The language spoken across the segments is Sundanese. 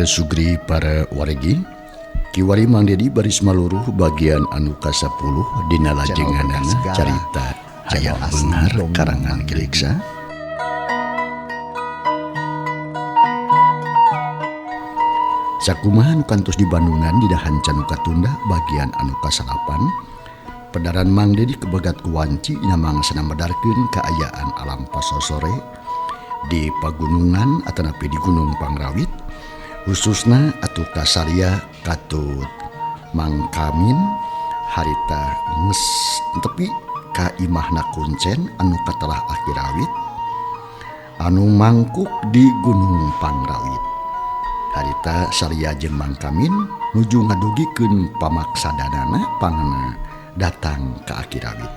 Sugri para wargi kiwari Mang Dedi baris maluruh bagian anu ka-10 dina lajenganana carita Hayam Beunghar karangan Giliksa. Sakumaha nu kantos di Bandungan didahan can katunda bagian anu ka-8 pedaran Mang Dedi kebegat ku wanci dina mangsa medarkeun kaayaan alam pasosore di pagunungan atanapi di Gunung Pangrawit khususna atuh kasaria katut mangkamin harita nges tepi ka imahna kuncen anu katelah akhirawit anu mangkuk di Gunung Pangrawit. Harita saria jeung mangkamin nuju ngadugikeun pamaksadanana pangna datang ka akhirawit.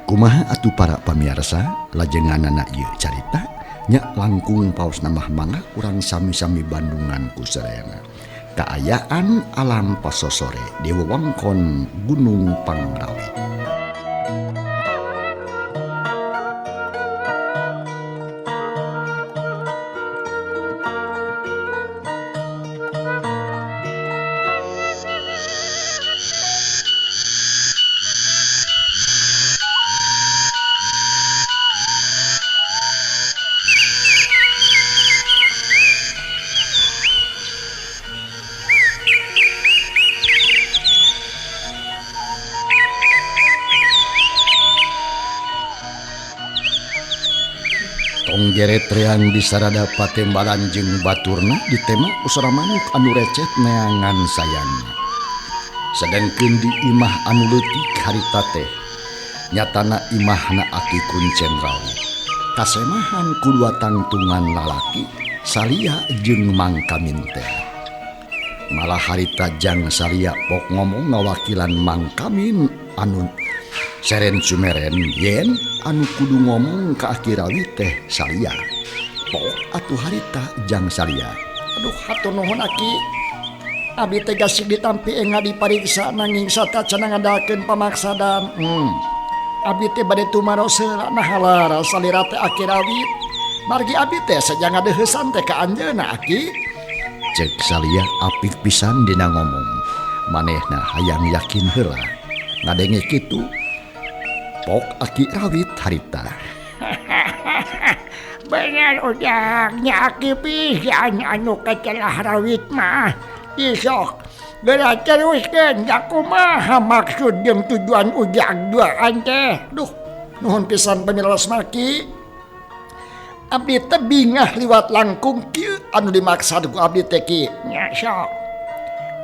Kumaha atuh para pamirsa lajenganana ieu carita nya langkung paus namah mangga urang sami-sami Bandungan ku sareana. Kaayaan alam pasosore di wewengkon Gunung Pangrawit. Tonggeret reang di sarada patembalan jeung baturna di tema usara manuk anu recet neangan sayangna. Sedengkeun di imah anu leutik harita teh nyatana imahna aki kuncen rawi. Kasemahan kudua tangtungan lalaki salia jeung mangkamin teh. Malah harita jang salia pok ngomong ngawakilan mangkamin anu seren sumeren yen anu kudu ngomong ka akhirawit teh salia pok atuh harita jang salia. Aduh hatur nuhun aki abi teh gasik ditampi enga dipariksa nanging satacan ngadakeun pamaksadan abi teh bade tumaros nah halara salira teh akhirawit margi abi teh saja ngadeuheusan teh ka anjeunna aki. Cek salia apik pisan dina ngomong manehna hayang yakin heula ngadenge kitu pok aki rawit harita. Bener ujangnya aki pisan anu kecelah rawit mah isok geura teruskeun da kumaha maksud jeung tujuan ujang duaan teh. Duh nuhun pisan pamirsa maki abdi teh bingah liwat langkung kieu anu dimaksud ku abdi teh ki nya sok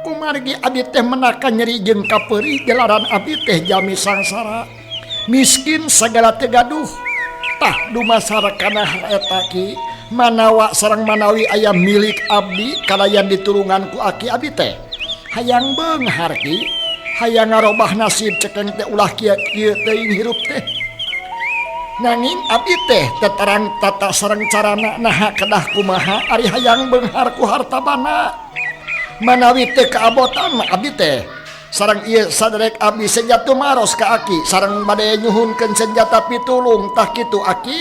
kumargi abdi teh menaka nyeri jeung kapeuri gelaran abdi teh jami sangsara miskin segala tegaduh tah dumasarakana eta ki manawa sareng manawi aya milik abdi kalayan ditulungan ku aki abdi teh hayang beunghar ki hayang ngarobah nasib cekeng teh ulah kieu teuing hirup teh nanging abdi teh teterang tata sareng carana naha kedah kumaha ari hayang beunghar ku hartabana manawi teu kaabotan mah abdi teh sareng ieu saderek abdi senjata maros ka aki sareng bade nyuhunkeun senjata pitulung tah kitu aki.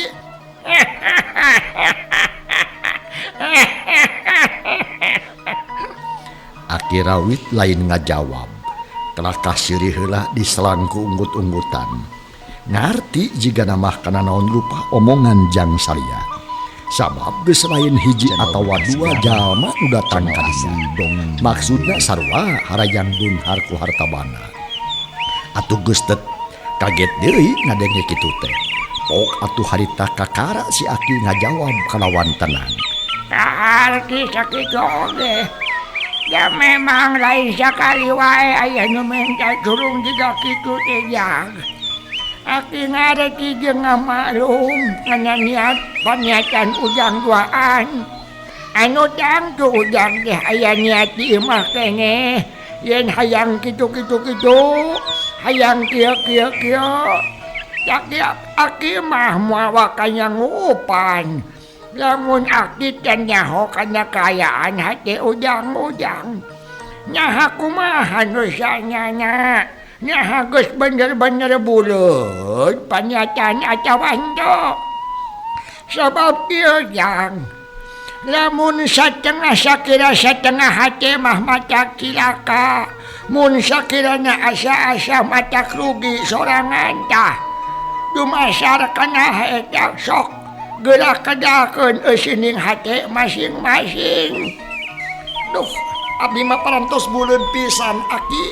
Aki rawit lain ngajawab telah kasiri heula di selangku unggut-unggutan ngarti jika namah kana naon rupa omongan jang salia sabab geus lain hiji atawa dua jalma nu datang ka dinya maksudna sarua harajang beunghar ku hartabana atuh geus teu kaget deui ngadenge kitu teh pok atuh harita kakara si aki ngajawab kalawan tenang. Kahar ki sakitu oge ya memang lain sakali wae aya nu minta turung jiga kitu teh jang aki ngareki jeung ngamaklum kana niat paniatan ujang duaan anu jang tu ujang teh aya niat di imah kene yen hayang kitu hayang kieu cak aki mah moal wakanya ngupan lamun aki teh nyaho kana kaayaan hate ujang nyaha kumaha nu sanyana nyaha geus bener-bener buleut paniatan acawan sabab ieu jang lamun satengah sakira satengah hati mah matak cilaka, mun sakiranya asa-asa matak rugi sorangan tah dumasar kana eta sok gerak kedakeun eueuh hati masing-masing. Duh, abdi mah parantos buleun pisan aki.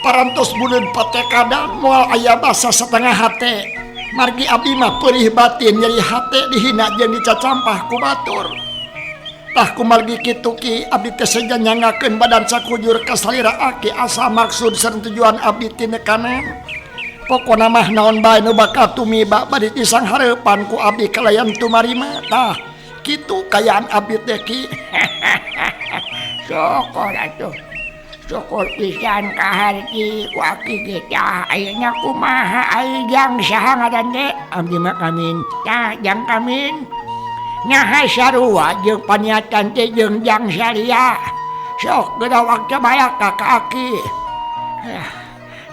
Parantos buleun patekadan moal aya basa setengah hate. Margi abdi mah perih batin nyeri hate dihina jeung dicacampah ku batur. Tah kumargi kitu ki abdi teh saja nyangakeun badan sakujur ka salira aki asa maksud sareng tujuan abdi ti nekanan. Pokona mah naon bae nu bakal tumiba bari pisang hareupan ku abdi kalayan tumarima. Tah kitu kayaan abdi teh ki. Syukur atuh. Syukur pisan kaharti ku aki kita ayeuna kumaha aya jang saha ngaran teh abdi mah kamin tah jang kamin nyaha sarua jeung paniatan teh jeung jang salia sok gedawak teh bayak ka aki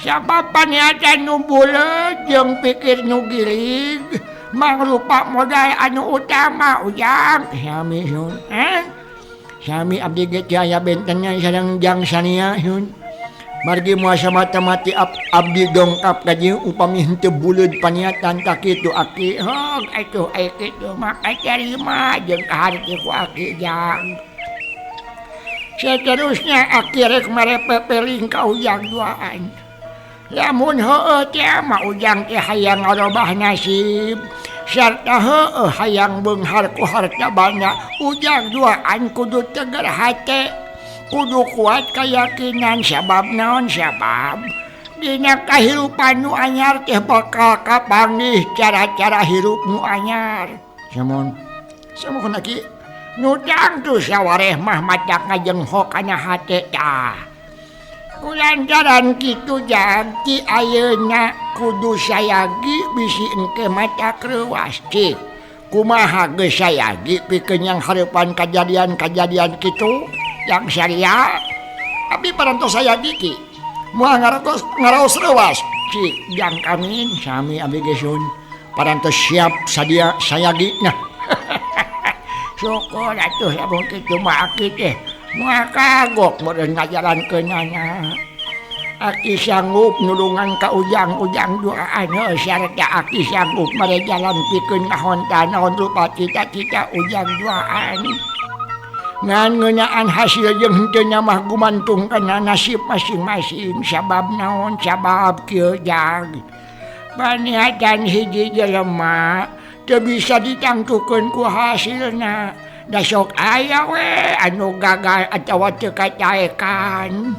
sabab paniatan nu buleut jeung pikir nu gilig mangrupa modal anu utama ujang sami sun sami abdi ge aya bentennya sareng jang sania yun. Margi muasa mata-mati abdi dongkap gaji upami henteu buleud paniatan tak kitu aki. Hong atuh aya kitu mah kacarima jeung kaharti ku aki jang. Saterusnya aki rek marepepeling ka ujang duaan. Lamun heueuh teh mah ujang teh hayang ngarobah nasib. Sarta heueuh hayang beunghar ku harta banyak ujang duaan kudu tegar hate kudu kuat keyakinan sabab naon sabab dina kahirupan nu anyar teh bakal kapanggih cara-cara hirup nu anyar samun aki nu tangtu sawareh mah matak ngajenghok kana hate tah kulantaran kitu jadi ayeuna kudu sayagi bisi engke matak reuas cik kumaha geus sayagi pikeun yang hareupan kajadian-kajadian kitu yang saria abdi parantos sayagi ki moal ngaraos reuas cik jang kamin sami abdi geus parantos siap sadia sayagina. Syukur atuh lamun kitu mah aki teh moal kagok meureun ngajalankeunana. Aki sanggup nulungan ka ujang-ujang duaan heuh sarta aki sanggup mere jalan pikeun ngahontan naon rupa cita-cita ujang duaan. Ngan ngeunaan hasil jeung henteu nya mah gumantung kana nasib masing-masing sabab naon sabab kieu jag. Paniatan hiji jelema teu bisa ditangtukeun ku hasilna. Da sok aya we anu gagal atawa teu kacaekan.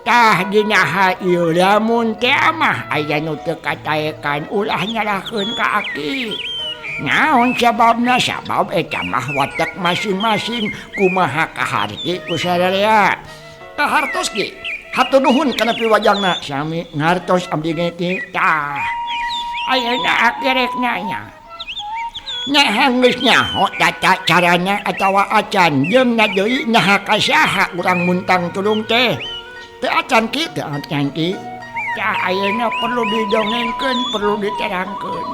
Tah dina ieu lamun teh mah aya nu teu kacaekan ulah nyalahkeun ka aki. Naon sababna? Sabab eta mah watak masing-masing kumaha kaharti ku sadaya. Kahartos ge hatur nuhun kana piwajangna sami ngartos abdi ge tah. Ayeuna aki rek nanya. Nya geus nyaho tata carana atawa acan jeung na deui nyaha ka saha urang muntang tulung teh. Teu acan ki tah ayeuna perlu didongengkeun perlu diterangkeun.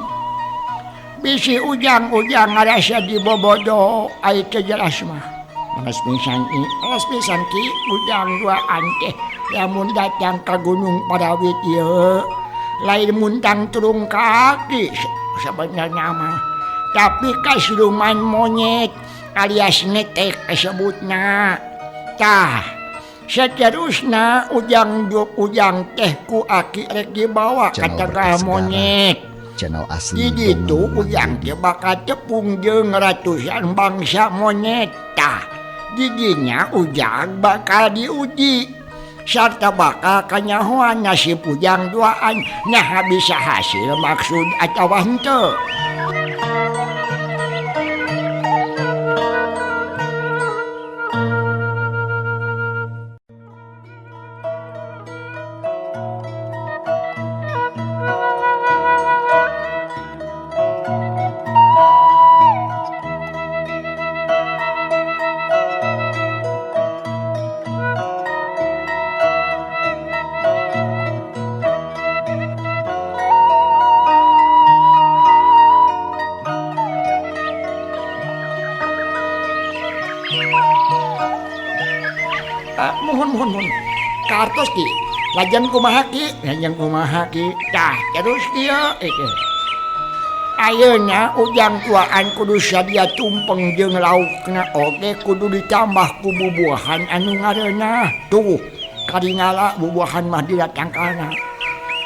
Bisi ujang-ujang ngarasa dibobodo ai teu jelas mah. Alas pisan ki ujang duaan teh lamun datang ka Gunung Parawit ieu lain muntang tulung kaki sabenerna mah. Tapi kasiluman monyet alias netek disebutna. Tah saterusna ujang teh ku aki rek dibawa ka tegal monyet. Channel asli di ditu ujang teh bakal tepung jeung ratusan bangsa monyet. Tah di dinya ujang bakal diuji sarta bakal kanyahoan nasib ujang duaan nyaha bisa hasil maksud atawa henteu. nuhun. Kartos ki. Lajeng kumaha ki? Tah, terus kieu ayeuna ujang tuaan kudu sadia tumpeng jeung laukna oge kudu ditambah ku bubuahan anu ngareuna. Tuh, karingala bubuahan mah didatangkalna.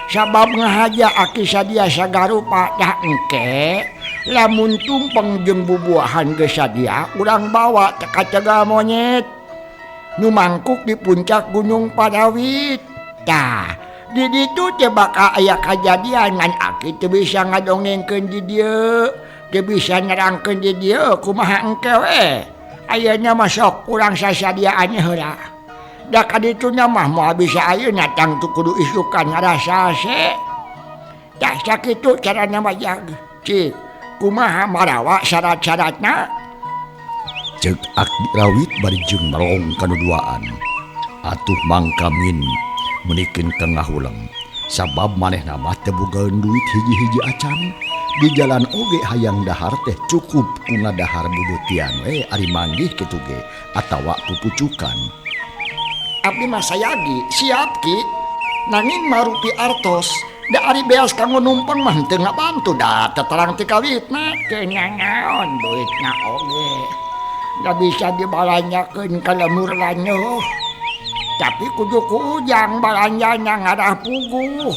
Sabab ngahaja aki sadia sagarupa tah engke lamun tumpeng jeung bubuahan geus sadia urang bawa teh ka Cegal Monyet nu mangkuk di puncak Gunung Padawit. Tah, di ditu teh bakal aya kajadian ngan aki teu bisa ngadongengkeun di dieu, teu bisa nerangkeun di dieu kumaha engke we. Ayeuna mah sok urang sasadiaannya heula. Da kadituna mah moal bisa ayeuna tang tu kudu isukan ngarasa se. Tah sakitu carana mah jag. Cik, kumaha marawa syarat-syaratna? Cek Aki Rawit bari jeung melong kanuduaan. Atuh mangkamin menikeun kangahulang. Sabab manehna mah teu bogaeun duit hiji-hiji acan. Di jalan oge hayang dahar teh cukup ku ngadahar bubutian we ari manggih kitu ge atawa pupucukan. Abdi mah sayagi siap ki. Nanging marupi artos da ari beas kanggo numpang mah teu ngabantu da teterang ti kawitna teu naon duitna oge. Da bisa dibalanjakeun ka lemur lanyeuh. Tapi kudu ku ujang balanjana ngarah puguh.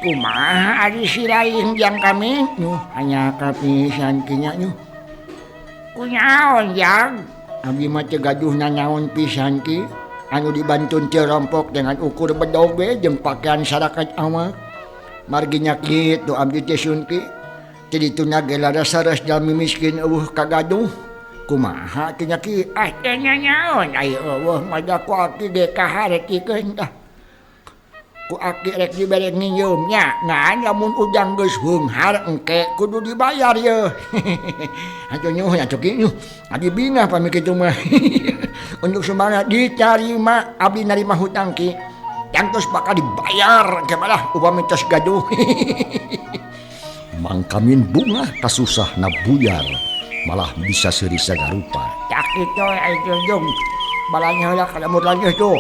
Kumaha ari siraing jang kami nyuh hanya kapisan kinya nyuh. Kunaon jang? Abdi mah teu gaduhna naon pisan ki. Anu dibantun teu rompok dengan ukur bedoge jeung pakaian sarakat awak. Marginya kitu abdi teh sun ki. Teu dituna ge lada sares jalmi miskin eueuh kagaduh. Kumaha teh nya ki? Teu naon ai eueuh mada ku aki ge kaharetikeun tah. Ku aki rek dibere nginjeum nya. Ngan lamun ujang geus heunghar engke kudu dibayar yeuh. Atuh nyuh atuh ki nyuh. Adi bingah pami kitu mah. Untuk semangat dicarima abdi narima hutang ki. Yang tos bakal dibayar ke malah upami tos gaduh. Mangkamin bunga kasusahna buyar malah bisa seuri sagarupa. Cak kitu aya jeung balanya heula ka lemur lanyeuh tuh.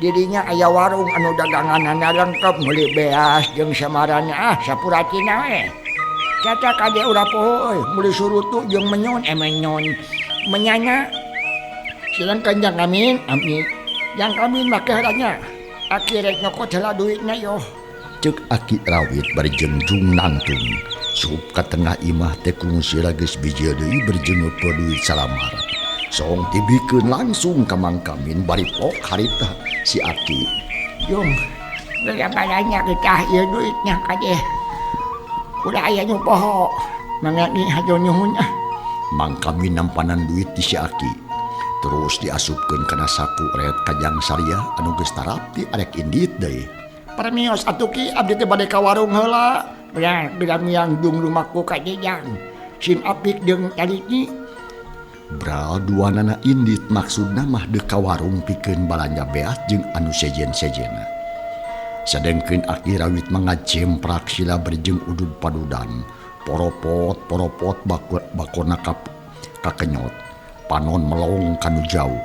Didinya aya warung anu daganganna lengkep meuli beas jeung samaranna sapuratina we. Caca kade urang poho euy meuli surutu jeung menyon menyanya. Silakan jang kamin, amin. Jang kamin make haranya. Aki rek nyokot heula duitna yo. Cek Aki Rawit bari jeung jung nangtung. Sup ka tengah imah teh kungsi geus bijil deui berjengeup duit salamar. Song tibikeun langsung ka Mangkamin bari pok harita si Aki. Jung, geus balanya kita ieu duitnya kade. Udah aya nu poho. Mangga ni hajo nyuhun ah. Mangkamin nampanan duit di si Aki. Terus diasupkeun kana saku ret kajang saria anu geus tarapti arek indit deui. Permios atuh ki abdi teh bade ka warung heula. Benar, bilang yang dung rumahku ka jejang. Sim apik jeung taliti. Bral duanana indit maksudna mah deu ka warung pikeun balanja beas jeung anu sejen-sejena. Sadengkeun Aki Rawit mangacemprak sila berjeng udud padudan. Poropot bakona kakenyot. Panon melong kanu jauh.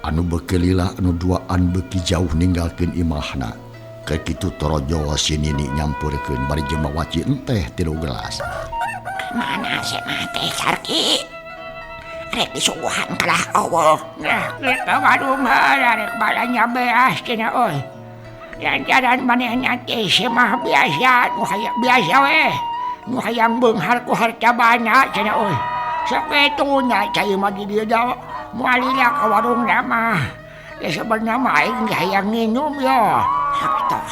Anu bekelila anu duaan beki jauh ninggalkeun imahna. Kakitu torojo sinini nyampurkeun bari jeung mawaci enteh 3 gelas. Mana se mah teh Sarki? Rek disuguhan kalah Allah. Rek ka warung heula rek balanya beas cenah euy. Lantaran manehna teh semah biasa nu hayang biasa we. Nu hayang beunghar ku harta bana cenah euy. Sapetunya cai mah di dieu da moalila ka warung mah. Ya sebenarnya mah aing hayang nginum yo. Hatoh.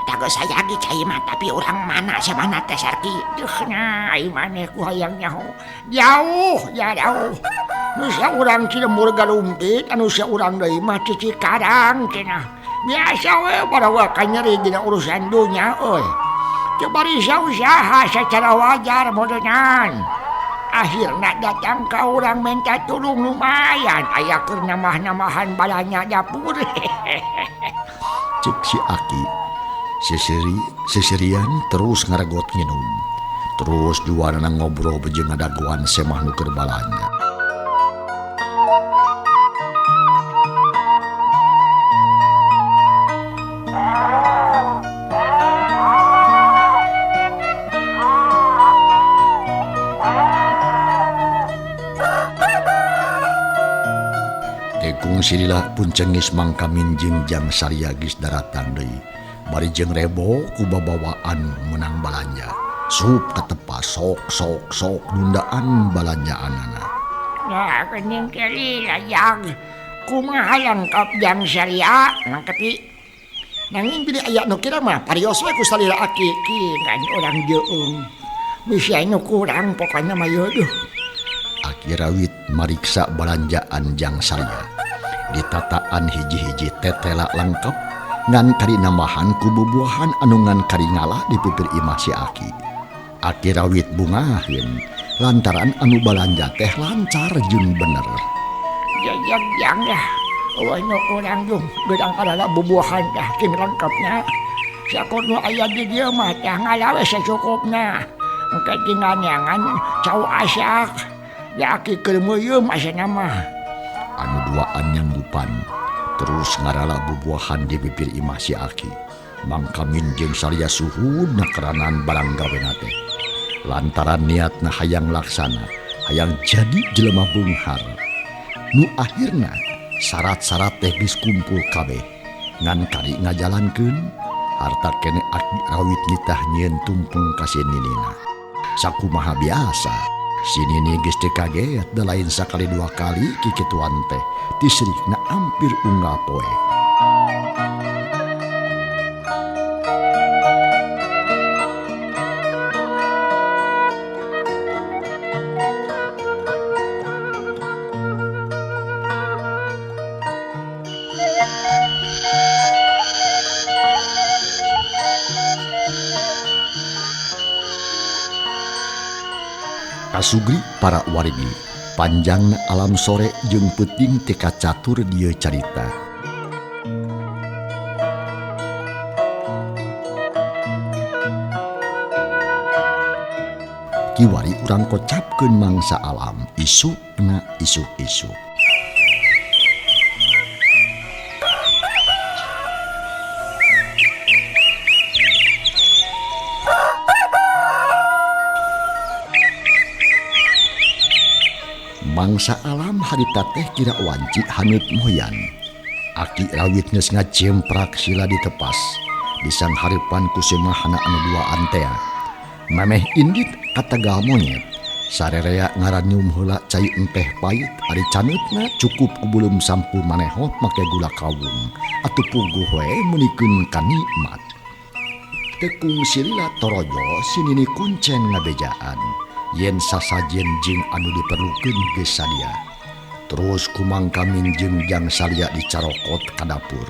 Dago saya ge cai mah tapi urang mana samana teh Sarki. Duh nya ai maneh ku hayang nyaho. Jauh, ya jauh. Nu saurang Cilemur galumpit, anu saurang deui mah Cikarang cenah. Biasa we barawa ka nyeri dina urusan dunya euy. Teu bari usaha secara wajar modenan. Akhirna datang ka urang minta tulung lumayan aya keur namah-namahan balanya dapur. Cek si Aki seserian terus ngaragot nginum. Terus duana ngobrol bejeng ngadaguan semah nu keur balanya. Silila pun cengis mangka minjing jang Saria geus daratan deui. Bari jeung Rebo ku babawaan menang balanja. Sup katepas sok nundaan balanjaanana. Nah, kening kali layang kumaha lengkap jang Saria nangketi. Nanging bili aya nu kira mah parios we ku salila aki kan urang jeung. Bisa nu kurang pokoknya mah yeuh. Aki rawit mariksa balanjaan jang Saria. Ditataan hiji-hiji tetela lengkap ngan kari nambahan ku bubuahan anu ngan kari ngalah di pipir imah si Aki. Aki rawit bungaheun lantaran anu balanja teh lancar jeung bener. Jang dah. Wano kurang yung gedang kalala bubuahan dah king lengkapnya. Sakot nu aya di dieu mah teh ngalawe secukupna. Engke tinganyangan cau asak. Ya Aki keur meuyeuh asana mah. Anu duaan nyanggupan terus ngarala bubuahan di bibir imah si Aki. Mangka minjing Saria suhudna keranan barang gawena teh. Lantaran niatna hayang laksana, hayang jadi jelema beunghar. Nu akhirna syarat-syarat teh geus kumpul kabeh. Ngan kari ngajalankeun harta kene Aki rawit nitah nyieun tumpeng ka si ninina. Sakumaha biasa si nini geus teu kaget da lain sakali dua kali kikituan teh tisrikna ampir unggal poe. Kasugri para wargi panjangna alam sore jeung peuting teka catur dieu carita. Kiwari urang kocapkeun mangsa alam isukna isuk-isuk. Mangsa alam harita teh kira wanci hanut moyan. Aki rawit geus ngacemprak sila ditepas. Disang haripan ku semahana anu duaan tea. Memeh indit katagal monyet. Sarerea ngaranyum heula cai enteh pait ari canutna cukup ku belum sampu manehot make gula kawung. Atuh puguh we munikeun ka nikmat. Tekung silila torojo sinini kuncen ngabejaan. Yen sasajen jeung anu diperlukeun geus sadia. Terus kumangka minjing jang Saria dicarokot ka dapur.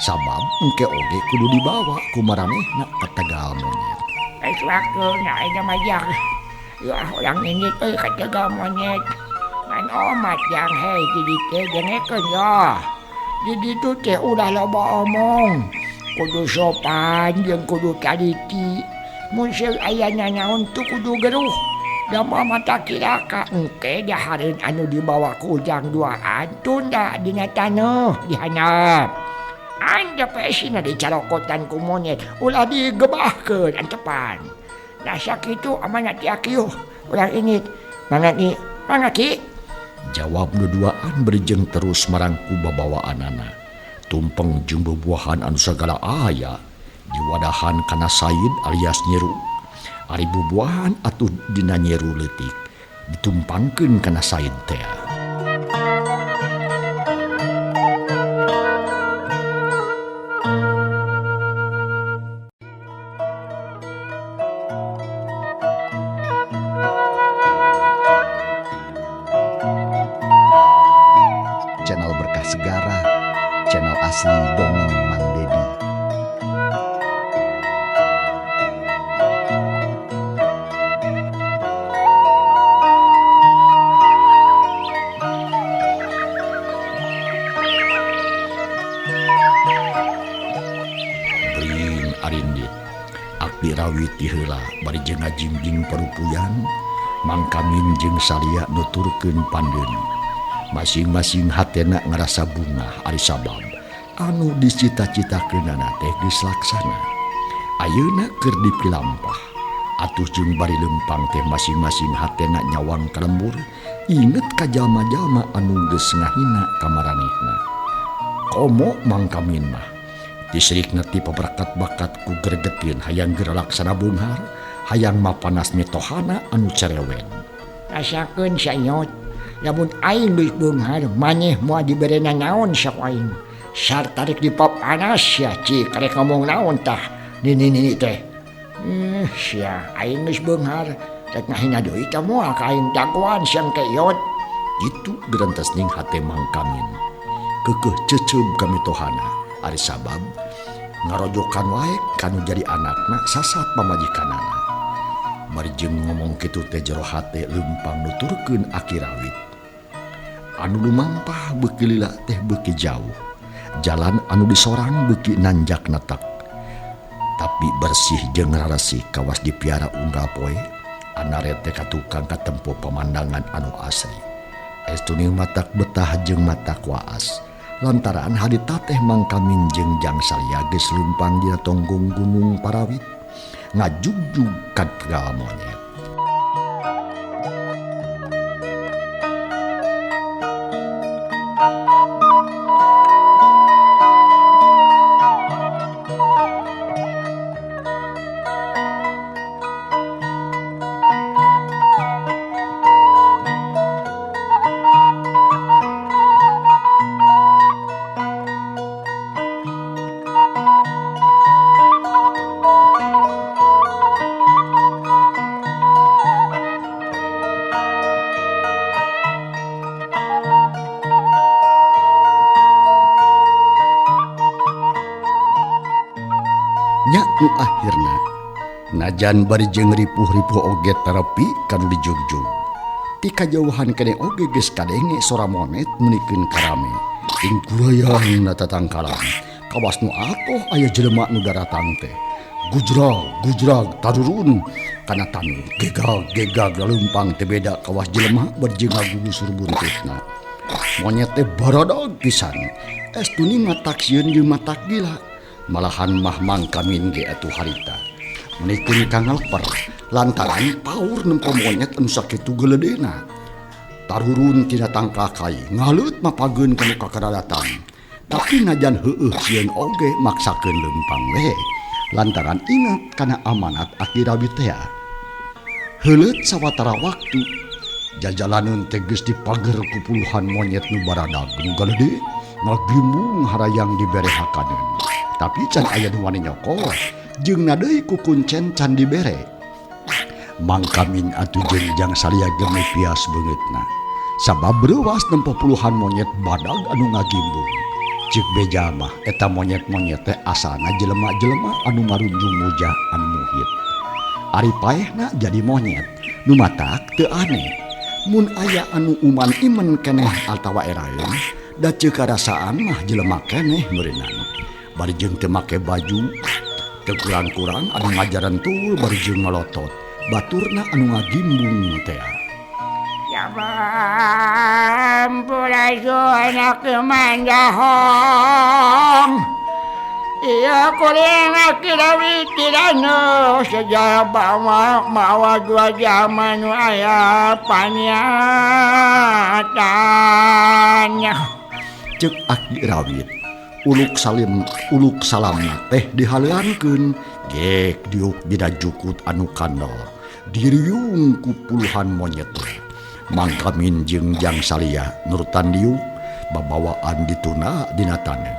Sabab engke oge kudu dibawa ku maranehna ka tegal monyet. Waktunya ada majak. Ya orang ini tuh ka tegal monyet. Ngan omat yang hei jadi teh dengekeun ya. Jadi tuh teh udah loba omong. Kudu sopan jeung kudu kaliti. Mun seul aya nanaon tuh kudu geruh. Da mata kiraka engke dahareun anu dibawa ku ujang duaan tunda dina taneuh dihandap. Anda pesina dicarokotan ku monyet ulah digebahkeun antepan. Nah sakitu amanat ti Aki yuh. Urang ingit mangga Ki. Jawab nu duaan berjeng terus marang ku babawaanana. Tumpeng jeung bubuahan anu sagala aya diwadahan kana Said alias Nyeru. Ari bubuahan atuh dina Nyeru leutik ditumpangkeun kana Said teh. Channel Berkah Segara, channel asli dongeng Mang Dedi. Arindit Akdi rawit tiheula bari jeung ngajingjing parupuyan mangka minjing Saria nuturkeun pandeun. Masing-masing hatena ngarasa bungah ari sabab anu dicita-citakeunana teh geus laksana. Ayeuna keur dipilampah atuh jeung bari lempang teh masing-masing hatena nyawang kalembur inget ka jalma-jalma anu geus ngahina ka maranehna. Komo mangkamin mah disirikna ti pabrakat bakat ku gregetkeun hayang geralaksana beunghar hayang mapanas mitohana anu cerewet. Rasakeun sayot, lamun aing geus beunghar maneh moal diberena naon sok aing. Sartarik di papanas ya cik karek ngomong naon tah nini teh. Sia aing geus beunghar rek ngahina deui tah moal ka aing jagoan siang keyot. Itu gerantos ning hate mangkamin. Keukeuh ceuceub ka mitohana ari sabab ngarojokan wae kanu jadi anakna sasat pamajikanana. Marjeng ngomong kitu teh jero hate leumpang nuturkeun Aki Rawit. Anu lumampah beuki lila teh beuki jauh. Jalan anu disorang beuki nanjak netek. Tapi bersih jeung raresih kawas dipiara unggal poe. Anare teh katukang katempo pemandangan anu asri. Estuni matak betah jeung matak waas. Lantaran harita teh mangkamin jeung Jang Salya geus leumpang dina tonggong Gunung Parawit. Ngajugjug ka segala monyet. Nya nu akhirna najan bari jeung ripuh-ripuh oge terapi kanu dijugjug ti kajauhan keneh oge geus kadenge sora monet menikeun karame ing kurayangna tatangkalan kawas nu atoh aya jelema nu daratang teh gujrag tarurun kana tanu gegag leumpang teh beda kawas jelema bari jeung ngagugusur buntutna monyet teh baradag pisan estuni mataksieun jeung matak gila. Malahan mah mangkamin ge atuh harita menikeun kangalper lantaran paur nempo monyet anu sakitu geledena. Tarurun tina tangka kai ngaleut mapageun kana kakaradatan tapi najan heueuh sieun oge maksakeun leumpang we lantaran ingat kana amanat Aki Rawit teh. Heuleut sawatara waktu jajalaneun teh geus dipager ku puluhan monyet nu baradag nu galede ngagimbung harayang diberehakaneun. Tapi can aya nu wani nyokor jeung na deui ku kuncen can dibere. Mangkamin atuh jeung Jang Salya gemi pias beungeutna sabab reuwas nempo puluhan monyet badag anu ngagimbung. Ceuk beja mah eta monyet-monyet teh asalna jelema-jelema anu marunjung muja anu muhit. Ari paehna jadi monyet nu matak teu aneh. Mun aya anu uman imen keneh atawa eraeun da ceuk karasaan mah jelema keneh meureunna. Bari jeung teu make baju teu kurang-kurang anu ngajaran tuh bari jeung ngalotot baturna anu ngagimbung teh. Ya ampun anak manjahong. Iya kuring Aki Rawit tirano sejarah bawa mawa dua zaman nu aya panyatanya. Ceuk Aki Rawit uluk salamna teh dihaleuankeun gek diuk dina jukut anu kandel diriung ku puluhan monyet. Mangkamin jeung Jang Salya nurutan diuk babawaan dituna dina taneuh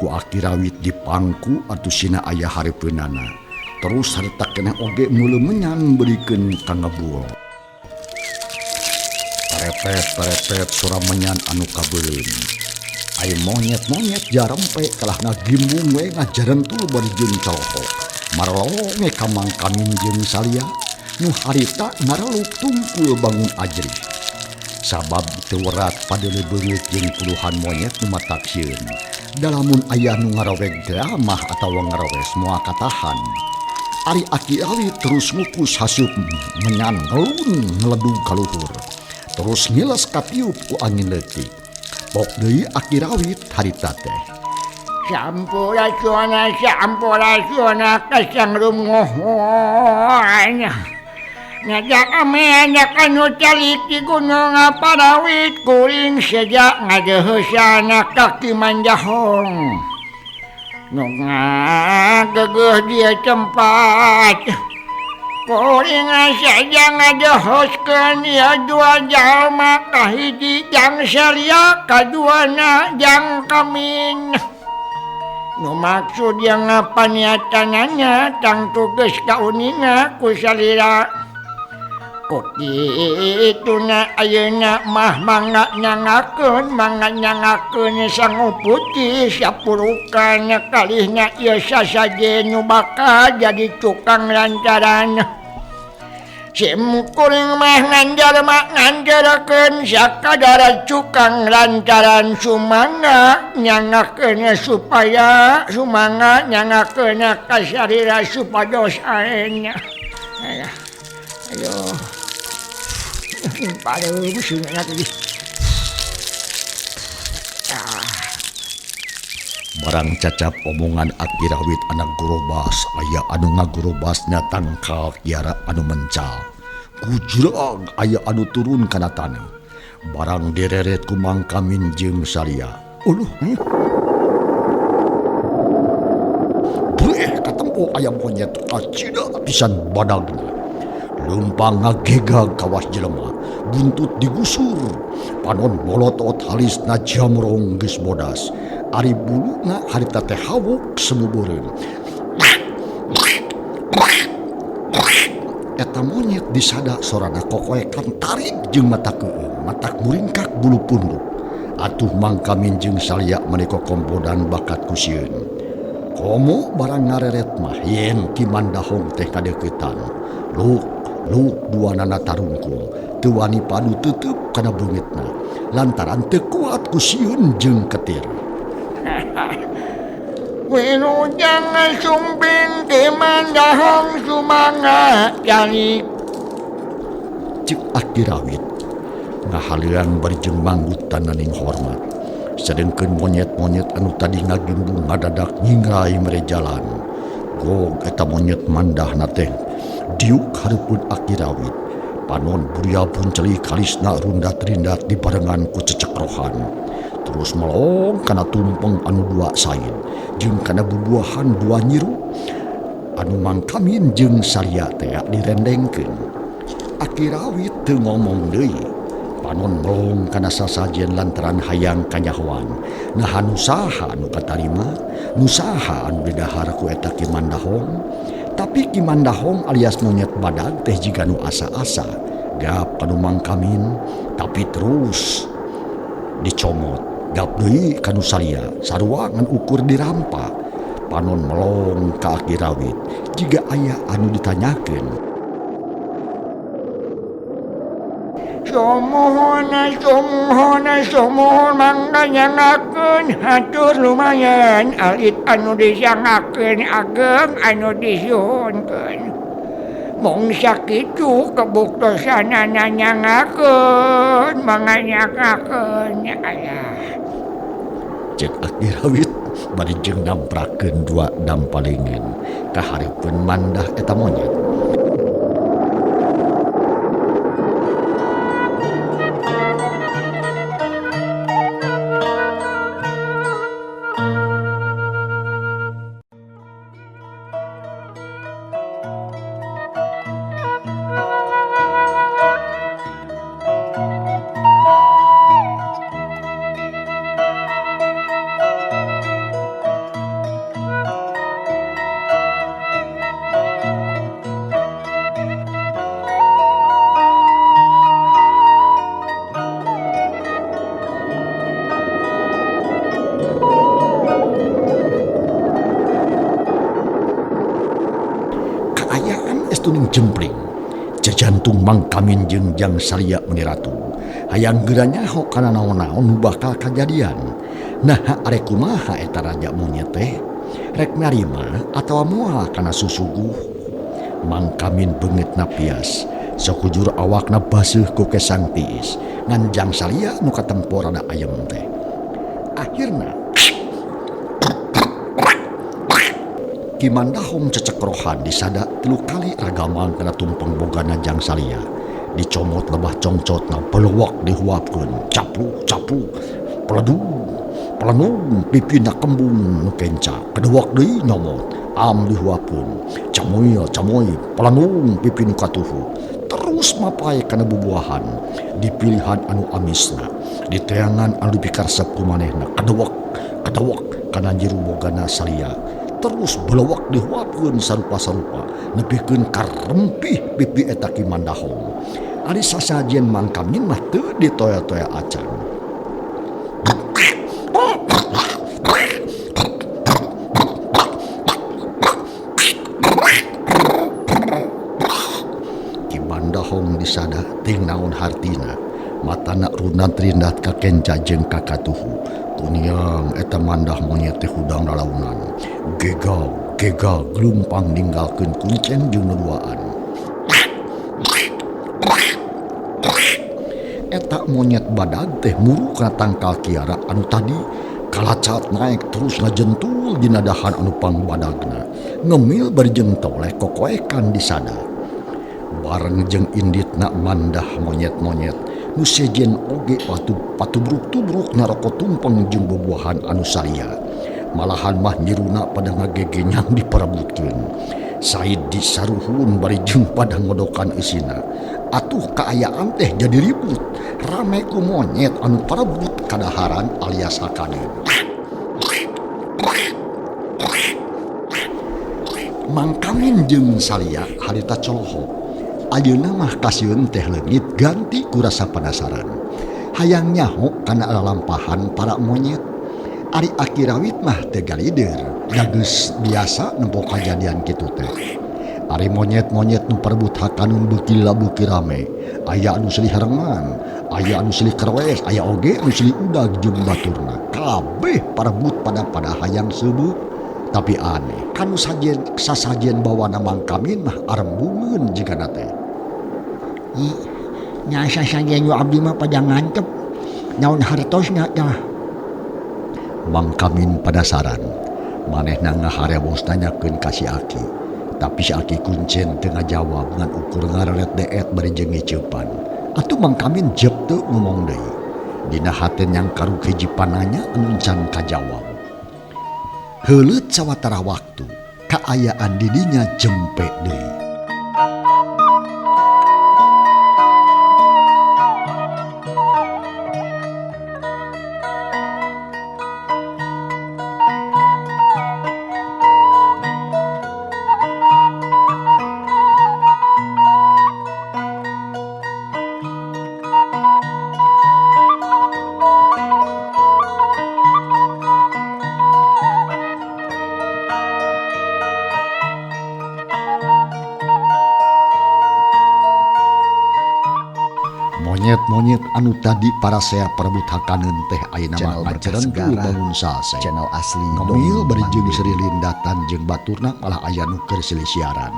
ku Aki Rawit dipangku atusina aya hareupeunana terus harita keneh oge muleumenyan beurikeun ka ngebul. Parepet sora menyan anu kabeulin. Ai monyet-monyet jarempe kalah ngagimbung we ngajarentul bari jeung coloko. Marlonge ka Mangkamin jeung Salya nu harita ngareluk tungkul bangun ajrih. Sabab teu werat padele beungeut jeung puluhan monyet nu mataksieun. Dalamun aya nu ngaraweg mah atawa ngarawes moal katahan. Ari Aki Rawit terus ngukus hasup menyan ngeledug ka luhur. Terus ngiles katiup ku angin leutik. Pok deui Aki Rawit harita teh sampurasyona kasang rungohon. Ngajak ameanya anu calik di gunung Parawit kuring sejak ngadeheusana kaki manjahong. Nunga gegeh dia tempat. Kuring saja ngadehoskeun ya dua jalma kahiji jang Salia kaduana jang Kamin. Nu maksud yang paniatanana tang tugas kauninga ku salira. Kok ituna ayeuna mah mangga nyangakeun sangu putih sapurukan kalihna ieu sasaje nu bakal jadi tukang lantaran. Sim kuring mah nganjarakeun sakadar tukang lantaran sumangga nyangakeun supaya sumangga nyangakeun ka sarira supados aenya. Ayo. Pada musuhnya tadi. Barang cacap omongan Aki Rawit anak Gorobas aya anu ngagorobasnya tangkal kiara anu mencal. Kujurang aya anu turun kana tanah. Barang direret ku Mang Kamin jeung Salia. Uluh. Breh katempo aya monyet acida pisan badagna. Lumpang ngagegag kawas jelema, buntut digusur, panon molotot halisna jamrong geus bodas, ari buluna harita teh hawuk semubeureun. Eta monyet disada sorana kokoekan tarik jeung mata keueung, matak muringkak bulu punduk. Atuh Mang Kamin jeung Salia menika kombodan bakat kusieun. Komo barang ngareret mah yen Ki Mandahong teh kadeuketan. Luk duanana tarungkul teu wani padu teuteub kana beungeutna lantaran teu kuat ku sieun jeung ketir. Wilujeng sumping Ki Mandahong sumangga calik. Ceuk Aki Rawit ngahaleuang bari jeung manggut tananing hormat. Sedengkeun monyet-monyet anu tadi ngagimbung ngadadak nyingrai mere jalan. Gog eta monyet mandahna teh diuk hareupeun Aki Rawit. Panon buria pun celik kalisna rundat-rindat dibarengan ku cecekrohan. Terus melong kana tumpeng anu dua sain jeung kana bubuahan dua nyiru anu Mang Kamin jeung Salia teh direndengkeun. Aki Rawit teu ngomong deui. Panon melong kana sasajen lantaran hayang kanyahoan. Nah anu saha anu katarima, nu saha anu didahar ku eta Ki Mandahong. Tapi Ki Mandahong alias monyet badag teh jiga nu asa-asa gap kanu Mang Kamin, tapi terus dicomot gap deui kanu Salia sarua ngan ukur dirampa. Panon melong ka Aki Rawit jiga aya anu ditanyakeun. Somohon mangga nyangakeun hatur lumayan alit anu disangakeun ageng anu disuhunkeun. Mung sakitu kabuktosanana nyangakeun manganyangakeun aya. Ceuk Aki Rawit bari jeung namprakeun dua dampalingan ka hareupeun mandah eta monyet. Tuning jempling jejantung Mang Kamin jeung Jang Salia meniratu hayang geura nyaho kana naon-naon nu bakal kajadian. Nah arek kumaha eta raja monyet teh rek narima atawa moal kana susuguh. Mang Kamin beungeutna pias sakujur awakna baseuh ku kesang tiis ngan Jang Salia nu katempo rada ayem teh. Akhirna Kimandahong cecekrohan disada 3 kali ragaman kana tumpeng bogana jang salia. Dicomot lebah congcotna peluwak dihuapkeun. Capu, pelenung pipina kembung nu kenca. Kedewak deui nyomot. Am dihuapkeun. Camoy, pelenung pipi nu katuhu. Terus mapai kana bubuahan. Di pilihan anu amisna. Di teangan anu dipikarsep ku manehna. Kedewak kana jiru bogana salia. Terus belawak dihuapkeun sarupa-sarupa nepikeun karempih pipi eta Kimandahong. Ari sasajen mangkamin mah teu ditoya-toya acan. Kimandahong disada ting naon hartina. Matana runat rindat ka kenca jeung ka katuhu. Kuniang eta mandah monyet teh hudang lalaunan. Gegag gelumpang ninggalkeun kuncen jeung nuduaan. Eta monyet badag teh muru kana tangkal kiara anu tadi kalacat naik terus ngajentul dina dahan anu pangbadagna. Ngemil bari jeung toleh kokoekan disada. Bareng jeung inditna mandah monyet-monyet nu sejen oge patubruk-tubruk naroko tumpeng jeung bubuahan anu salia. Malahan mah nyiruna pada ngagegenyang diparebutkeun. Said disaruhun bari jeung pada ngodokan isina. Atuh kaayaan teh jadi ribut. Rame ku monyet anu parebut kadaharan alias hakadeun. Mangkamin jeung salia harita coloho. Ayeuna mah kasieun teh leungit ganti ku rasa penasaran. Hayang nyaho kana lalampahan para monyet. Ari akirawit mah teu galider, da geus biasa nempo kajadian kitu teh. Ari monyet-monyet nu perebut hakanun beuki beuki rame, aya anu silih harengan, aya anu silih kerwes, aya oge anu silih udag jeung baturna. Kabeh parebut pada hayang seubeuh. Tapi aneh, kanu sasajen bawana mangkamin mah arembungeun jigana teh. Nya sasajen yu abdi mah pada ngantep. Naon hartosna tah. Mangkamin penasaran. Manehna ngahareos nanyakeun ka si Aki. Tapi si Aki kuncen teu ngajawab ngan ukur ngareret deet bari jeung ngiceupan. Atuh Mangkamin jep teu ngomong deui. Dina hateun yang karug hiji pananya anu encan kajawab. Heuleut sawatara waktu kaayaan di dinya jempe deui. Monyet-monyet anu tadi para saya perebut hakaneun teh ayeuna mah ngacerengkeun bangun salse. Channel asli ngemil bari jeung serilin datan jeung baturna malah aya nu keur silih siaran.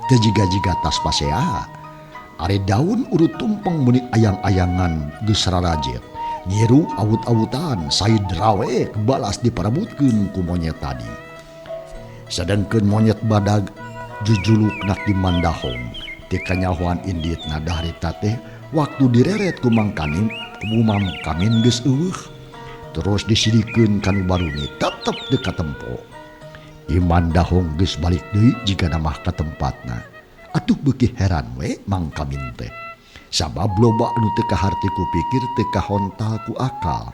Teu jiga-jiga tas pasea. Ari daun urut tumpeng muni ayang-ayangan geus rarajet. Nyiru awut-awutan said rawe balas diparebutkeun ku monyet tadi. Sedengkeun monyet badag jujulukna Kimandahong teu kanyahoan inditna daharita teh waktu direret ku Mangkamin geus eueuh. Terus disidikeun kanu baruni tetep teu katempo. Kimandahong geus balik deui jigana mah ka tempatna. Atuh beuki heran we Mangkamin teh. Sabab loba anu teu kaharti ku pikir teu kahontal ku akal.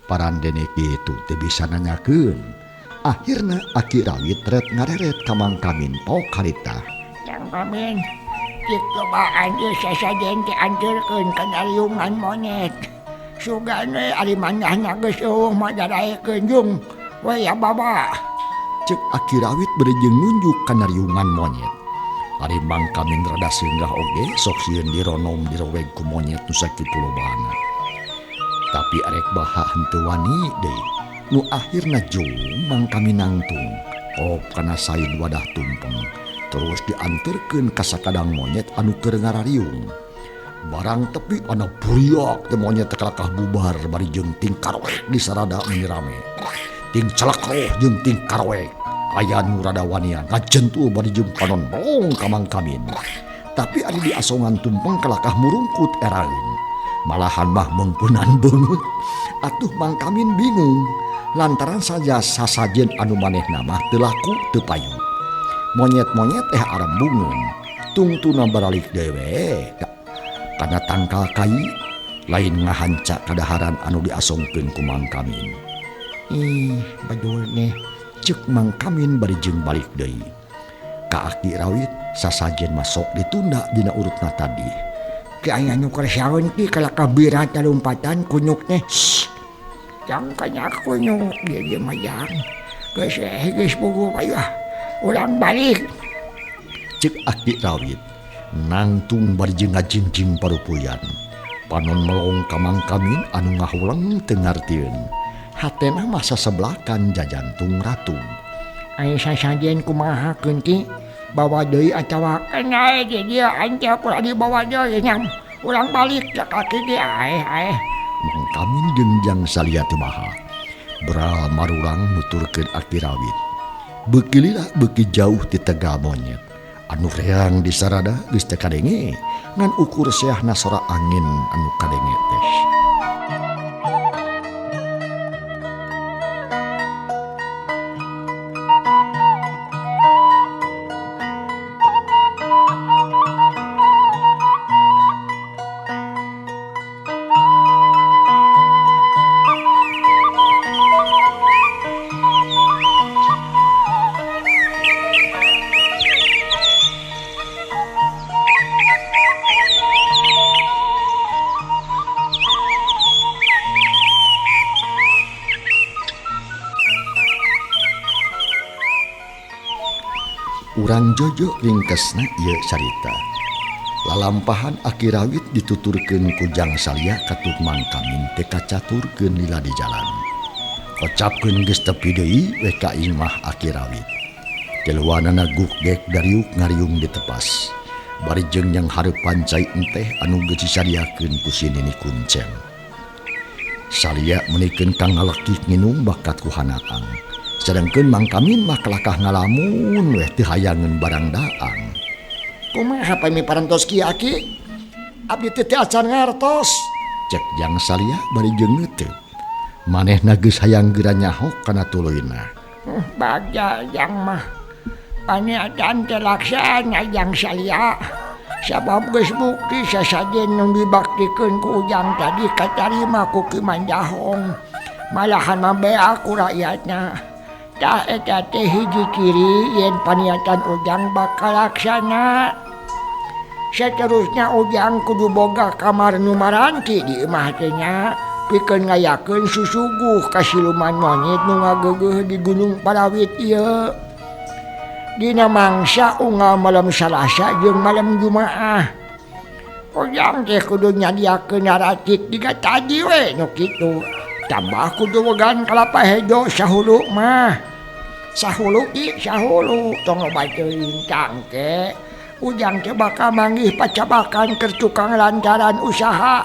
Parandene kitu teu bisa nanyakeun. Akhirna Aki Rawit ret ngareret ka Mangkamin pok harita. Yang pamin, cobaan ieu sasajen teh anjeurkeun kana riungan monyet. Sugan we ari manahna geus eueuh mah dadaekeun jeung we ya baba. Cek Aki Rawit beri jeung nunjuk kana riungan monyet. Ari Mangkamin rada singgah oge sok sieun dironom diroweg ku monyet nu sakitu lobana. Tapi arek baha henteu wani deui. Nu akhirna jung Mangkamin nangtung kop kana sain wadah tumpeng. Terus dianterkeun ka sakadang monyet anu keur ngarariung. Barang tepi ana buriak teh monyet teh kalakah bubar bari jeung ting karwek di sarada meuni rame. Ting celekroh jeung ting karwek aya nu rada wanian ngajentul bari jeung panon melong ka Mang Kamin. Tapi ari di asongan tumpeng kalakah murungkut eraeun. Malahan mah mengpeunan beungeut. Atuh Mang Kamin bingung lantaran saja sasajen anu manehna mah teu laku teu payu. Monyet-monyet arembungeun. Tungtuna baralik dewe kana tangkal kai lain ngahanca kadaharan anu diasongkeun ku Mang Kamin. Badul nih cek Mang Kamin bari jeung balik deui. Ka Aki Rawit sasajen masok ditunda dina urutna tadi. Ki aya nu kersaeun ki kala kabira talumpatan kunyuk teh. Jang kanyak kunyuk dia mayang. Geus puguh payah. Urang balik. Cek Aki Rawit nangtung bari jeung ngajingjing parupuyan. Panon melong ka Mang Kamin anu ngahuleng teu ngartieun. Hatena masa sebelakan jajantung ratu. Aya sasajen kumaha keunti bawa deui atawa kana dia anja pula dibawa deui nyam. Urang balik ka kaki ge aeh. Mang Kamin jeung Jang Salia teu maha. Beral marurang nuturkeun Aki Rawit. Beuki lila beuki jauh ti Tegal Monyet. Anu reang di sarada geus teu kadenge ngan ukur seahna sora angin anu kadenge teh. Urang jojo ringkesna ieu carita. Lalampahan Aki Rawit dituturkeun ku Jang Salia katut Mang Kamin teh kacaturkeun lila di jalan. Kocapkeun geus tepi deui we ka imah Aki Rawit. Keluanana gukdek dariuk ngariung ditepas. Bari jeung yang hareupan cai enteh anu geus disadiakeun ku si Nini Kuncen. Salia menikeun kang ngalekih nginung bakat ku hanaang. Sedangkeun Mang Kamin mah kelakah ngalamun weh teu hayangeun barang daang. Kumaha pami parantos kieu Aki? Abdi teh acan ngartos. Cek Jang Salia bari jeung neuteut. Manehna geus hayang geura nyahok kana tuluyna. Bagja Jang mah. Pani acan teh laksana Jang Salia. Sabab geus bukti sasajen nu dibaktikeun ku Ujang tadi katarima ku Ki Manjahong. Malahan mabea ku rakyatna. Tah eta teh hiji ciri yen paniatan Ujang bakal laksana. Saterusnya Ujang kudu boga kamar nu maranti di imah teh nya pikeun ngayakeun susuguh ka siluman monyet nu ngageugeuh di Gunung Parawit ieu. Dina mangsa unggal malam Salasa jeung malam Jumaah. Ujang teh kudu nyadiakeun naratik diga tadi we nu kitu. Tambah kudu wegan kalapa hejo sahulu mah. Sahulu tong baceun cangke. Ujang teh bakal manggih pacabakan keur tukang lantaran usaha.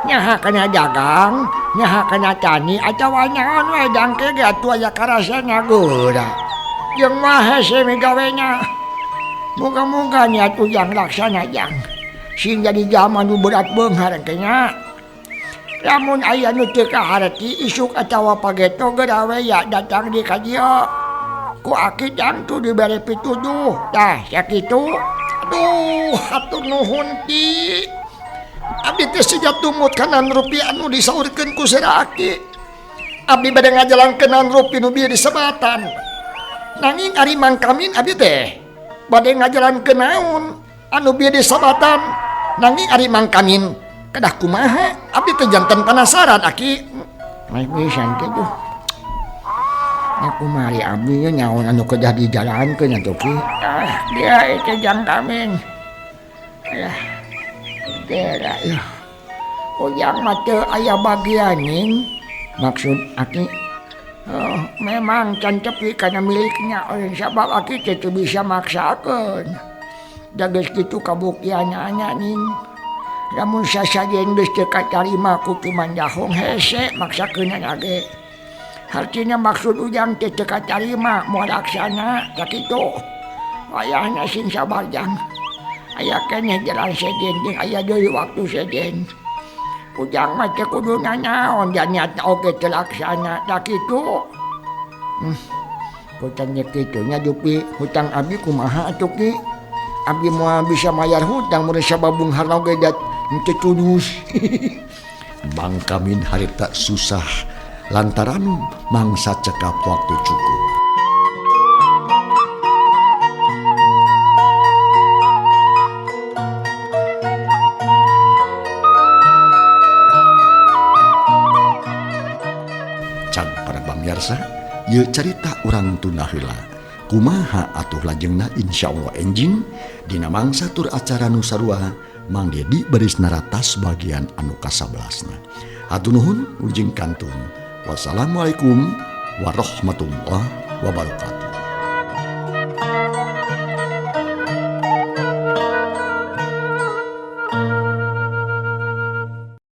Nyaha kana dagang, nyaha kana tani atawa nyaon we dangke ge atuh aya karasana geura. Jeung mah hese migawena. Moga-moga niat Ujang laksana Jang. Sing jadi zaman nu berat beunghar engke nya. Lamun aya nu teu kaharti isuk atawa pageto geura we ya datang di ka dieu. Ku Aki Jang tu dibere pituduh. Tah sakitu. Aduh, hatur nuhun ti. Abdi teh siga tumut kanan rupi anu disaurkeun ku Sira Aki. Abdi bade ngajalankeun rupi nu bieu disebatan. Nanging ari Mang Kamin abdi teh bade ngajalankeun naon anu bieu disebatan. Nanging ari Mang Kamin kadah kumaha abdi teh janten penasaran Aki. Mai pisan teh tuh. Aku mari abdi nyaon anu kedah dijalankeun atuh Ki. Dia itu Jang Kamin. Kira ya. Ujang mah teu aya bagianing. Maksud Aki memang can tepi kana miliknya oleh sabab Aki teu bisa maksakeun. Da geus kitu kabuktianna ning. Lamun sasajen geus teu katarima ku Ki Manjahong hese maksakeunna ge. artinya maksud ujang teh teka tarima mau laksana tak itu ayahna sing sabarjang ayah keneh jalan seden jeung aya deui waktu seden ujang mah teh kudu nanaon dan nyata oge teu laksana tak itu Hutangnya kitunya Dupi hutang abdi kumaha atuh Ki abdi moal bisa mayar hutang mun sababung harna ge dat teu tulus Bang Kamin harita susah lantaran mangsa cekap waktu cukup. Cang para pamirsa, ye cerita urang tunda heula. Kumaha atuh lajengna insyaallah enjing dina mangsa tur acara nu sarua mangge diberisna ratas bagian anu ka-11na. Hatur nuhun ujing kantun. Wassalamualaikum warahmatullahi wabarakatuh.